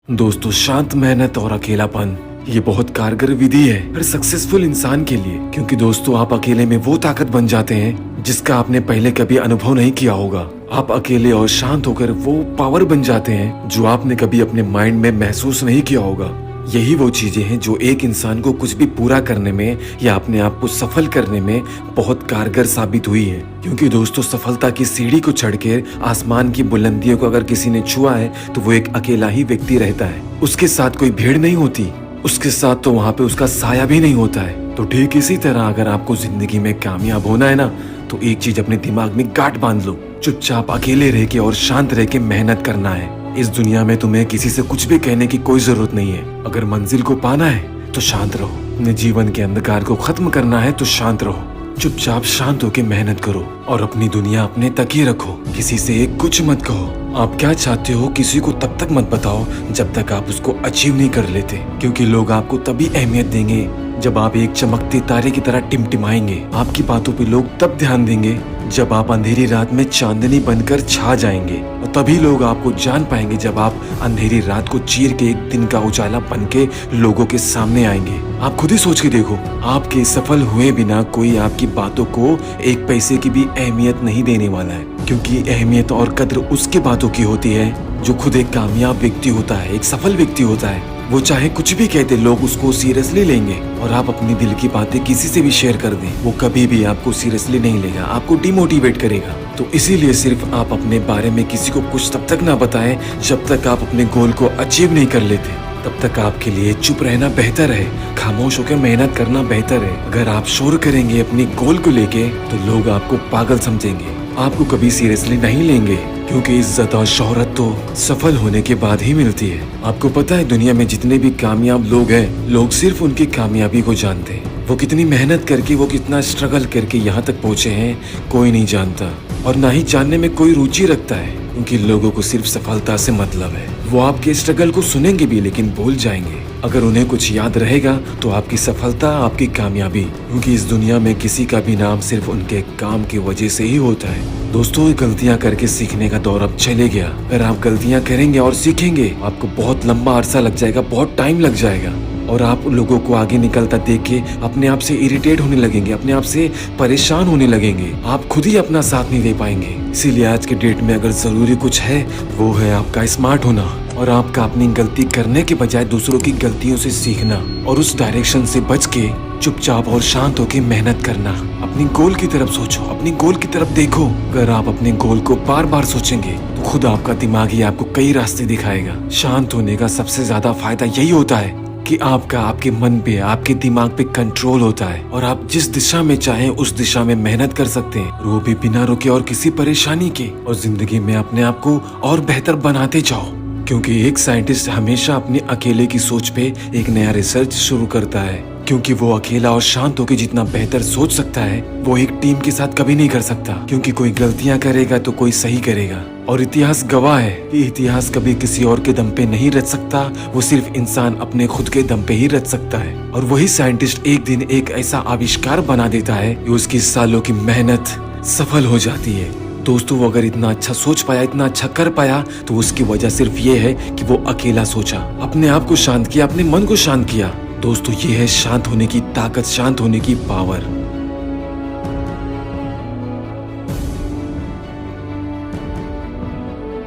दोस्तों, शांत मेहनत और अकेलापन ये बहुत कारगर विधि है हर सक्सेसफुल इंसान के लिए। क्योंकि दोस्तों, आप अकेले में वो ताकत बन जाते हैं जिसका आपने पहले कभी अनुभव नहीं किया होगा। आप अकेले और शांत होकर वो पावर बन जाते हैं जो आपने कभी अपने माइंड में महसूस नहीं किया होगा। यही वो चीजें हैं जो एक इंसान को कुछ भी पूरा करने में या अपने आप को सफल करने में बहुत कारगर साबित हुई है। क्योंकि दोस्तों, सफलता की सीढ़ी को चढ़कर आसमान की बुलंदियों को अगर किसी ने छुआ है तो वो एक अकेला ही व्यक्ति रहता है। उसके साथ कोई भीड़ नहीं होती, उसके साथ तो वहाँ पे उसका साया भी नहीं होता है। तो ठीक इसी तरह अगर आपको जिंदगी में कामयाब होना है ना, तो एक चीज अपने दिमाग में गांठ बांध लो, चुपचाप अकेले रह के और शांत रह के मेहनत करना है। इस दुनिया में तुम्हें किसी से कुछ भी कहने की कोई जरूरत नहीं है। अगर मंजिल को पाना है तो शांत रहो, अपने जीवन के अंधकार को खत्म करना है तो शांत रहो, चुपचाप शांत होकर मेहनत करो और अपनी दुनिया अपने तक ही रखो। किसी से एक कुछ मत कहो। आप क्या चाहते हो किसी को तब तक मत बताओ जब तक आप उसको अचीव नहीं कर लेते। क्योंकि लोग आपको तभी अहमियत देंगे जब आप एक चमकते तारे की तरह टिमटिमाएंगे। आपकी बातों पे लोग तब ध्यान देंगे जब आप अंधेरी रात में चांदनी बनकर छा जाएंगे। और तभी लोग आपको जान पाएंगे जब आप अंधेरी रात को चीर के एक दिन का उजाला बनके लोगों के सामने आएंगे। आप खुद ही सोच के देखो, आपके सफल हुए बिना कोई आपकी बातों को एक पैसे की भी अहमियत नहीं देने वाला है। क्योंकि अहमियत और कद्र उसके बातों की होती है जो खुद एक कामयाब व्यक्ति होता है, एक सफल व्यक्ति होता है। वो चाहे कुछ भी कहते, लोग उसको सीरियसली लेंगे। और आप अपनी दिल की बातें किसी से भी शेयर कर दें, वो कभी भी आपको सीरियसली नहीं लेगा, आपको डिमोटिवेट करेगा। तो इसीलिए सिर्फ आप अपने बारे में किसी को कुछ तब तक ना बताएं जब तक आप अपने गोल को अचीव नहीं कर लेते। तब तक आपके लिए चुप रहना बेहतर है, खामोश होकर मेहनत करना बेहतर है। अगर आप शोर करेंगे अपने गोल को लेके तो लोग आपको पागल समझेंगे, आपको कभी सीरियसली नहीं लेंगे। क्योंकि इज्जत और शोहरत तो सफल होने के बाद ही मिलती है। आपको पता है, दुनिया में जितने भी कामयाब लोग हैं, लोग सिर्फ उनकी कामयाबी को जानते हैं। वो कितनी मेहनत करके, वो कितना स्ट्रगल करके यहाँ तक पहुँचे हैं, कोई नहीं जानता। और ना ही जानने में कोई रुचि रखता है, क्योंकि लोगों को सिर्फ सफलता से मतलब है। वो आपके स्ट्रगल को सुनेंगे भी लेकिन भूल जाएंगे। अगर उन्हें कुछ याद रहेगा तो आपकी सफलता, आपकी कामयाबी। क्योंकि इस दुनिया में किसी का भी नाम सिर्फ उनके काम की वजह से ही होता है। दोस्तों, गलतियां करके सीखने का दौर अब चले गया। अगर आप गलतियां करेंगे और सीखेंगे, आपको बहुत लंबा अरसा लग जाएगा, बहुत टाइम लग जाएगा। और आप लोगों को आगे निकलता देख के अपने आप से इरिटेट होने लगेंगे, अपने आप से परेशान होने लगेंगे। आप खुद ही अपना साथ नहीं दे पाएंगे। इसीलिए आज के डेट में अगर जरूरी कुछ है वो है आपका स्मार्ट होना और आपका अपनी गलती करने के बजाय दूसरों की गलतियों से सीखना और उस डायरेक्शन से बच के चुपचाप और शांत होकर मेहनत करना। अपनी गोल की तरफ सोचो, अपनी गोल की तरफ देखो। अगर आप अपने गोल को बार बार सोचेंगे तो खुद आपका दिमाग ही आपको कई रास्ते दिखाएगा। शांत होने का सबसे ज्यादा फायदा यही होता है कि आपका आपके मन पे, आपके दिमाग पे कंट्रोल होता है और आप जिस दिशा में चाहें उस दिशा में मेहनत कर सकते हैं, वो भी बिना रुके और किसी परेशानी के। और जिंदगी में अपने आप को और बेहतर बनाते जाओ। क्योंकि एक साइंटिस्ट हमेशा अपने अकेले की सोच पे एक नया रिसर्च शुरू करता है। क्योंकि वो अकेला और शांत होकर जितना बेहतर सोच सकता है वो एक टीम के साथ कभी नहीं कर सकता। क्योंकि कोई गलतियां करेगा तो कोई सही करेगा। और इतिहास गवाह है कि इतिहास कभी किसी और के दम पे नहीं रच सकता, वो सिर्फ इंसान अपने खुद के दम पे ही रच सकता है। और वही साइंटिस्ट एक दिन एक ऐसा आविष्कार बना देता है कि उसकी सालों की मेहनत सफल हो जाती है। दोस्तों, वो अगर इतना अच्छा सोच पाया, इतना अच्छा कर पाया तो उसकी वजह सिर्फ ये है कि वो अकेला सोचा, अपने आप को शांत किया, अपने मन को शांत किया। दोस्तों, ये है शांत होने की ताकत, शांत होने की पावर।